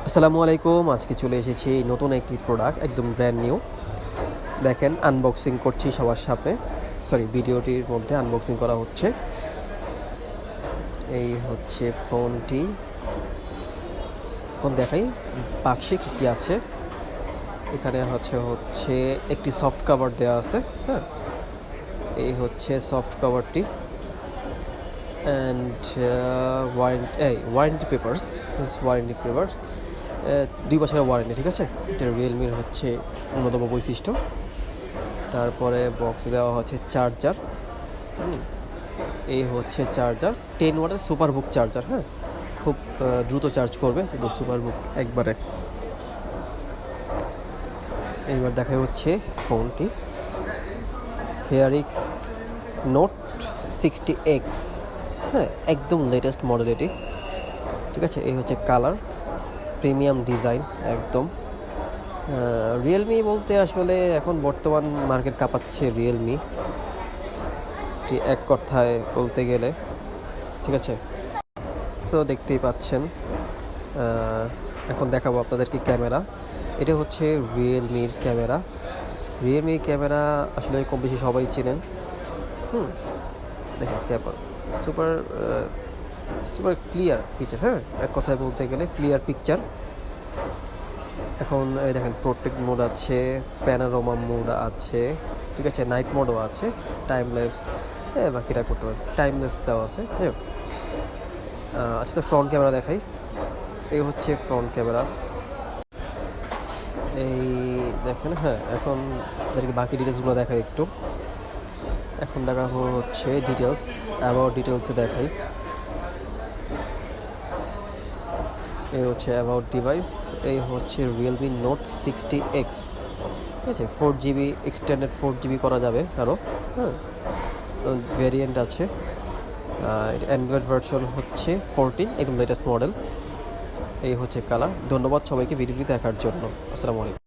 আসসালামু আলাইকুম। আজকে চলে এসেছি নতুন একটি প্রোডাক্ট, একদম ব্র্যান্ড নিউ। দেখেন, আনবক্সিং করছি সবার সামনে। ভিডিওটির মধ্যে আনবক্সিং করা হচ্ছে। এই হচ্ছে ফোনটি। এখন দেখাই বাক্সে কী কী আছে। এখানে হচ্ছে একটি সফট কভার দেওয়া আছে। হ্যাঁ, এই হচ্ছে সফট কভারটি। And warranty papers, warranty papers 2 বছরের ওয়ারেন্টি। ঠিক আছে, এটা রিয়েলমির হচ্ছে অন্যতম বৈশিষ্ট্য। তারপরে বক্স দেওয়া হচ্ছে চার্জার। এই হচ্ছে চার্জার, 10 ওয়াটের সুপারবুক চার্জার। হ্যাঁ, খুব দ্রুত চার্জ করবে শুধু সুপারবুক একবারে। এইবার দেখা হচ্ছে ফোনটি, হেয়ারিক্স নোট 60X। হ্যাঁ, একদম লেটেস্ট মডেল এটি। ঠিক আছে, এই হচ্ছে কালার, প্রিমিয়াম ডিজাইন একদম। রিয়েলমি বলতে আসলে এখন বর্তমান মার্কেট কাঁপাচ্ছে রিয়েলমি, এক কথায় বলতে গেলে। ঠিক আছে, সো দেখতেই পাচ্ছেন। এখন দেখাবো আপনাদেরকে ক্যামেরা। এটা হচ্ছে রিয়েলমির ক্যামেরা। রিয়েলমির ক্যামেরা আসলে কম বেশি সবাই চেনেন। দেখেন camera super super clear picture. হ্যাঁ, এক কথায় বলতে গেলে ক্লিয়ার পিকচার। এখন এই দেখেন, প্রোটেক্ট মোড আছে, প্যানোরামা মোড আছে। ঠিক আছে, নাইট মোডও আছে, টাইম ল্যাপস। হ্যাঁ, বাকিটা করতে পারেন, টাইম ল্যাপসটাও আছে। হ্যাঁ, আচ্ছা, তো ফ্রন্ট ক্যামেরা দেখাই। এই হচ্ছে ফ্রন্ট ক্যামেরা। এই দেখেন। হ্যাঁ, এখন তাদেরকে বাকি ডিটেলসগুলো দেখাই একটু। এখন দেখাবো হচ্ছে ডিটেলস, অ্যাবাউট ডিটেলসে দেখাই। এই হচ্ছে অ্যাবাউট ডিভাইস। এই হচ্ছে রিয়েলমি নোট 60X। ঠিক আছে, 4GB এক্সটেন্ডেড 4GB করা যাবে আরও। হ্যাঁ, ভেরিয়েন্ট আছে। অ্যান্ড্রয়েড ভার্সন হচ্ছে 14, একদম লেটেস্ট মডেল। এই হচ্ছে কালার। ধন্যবাদ সবাইকে ভিডিওটি দেখার জন্য। আসসালামু আলাইকুম।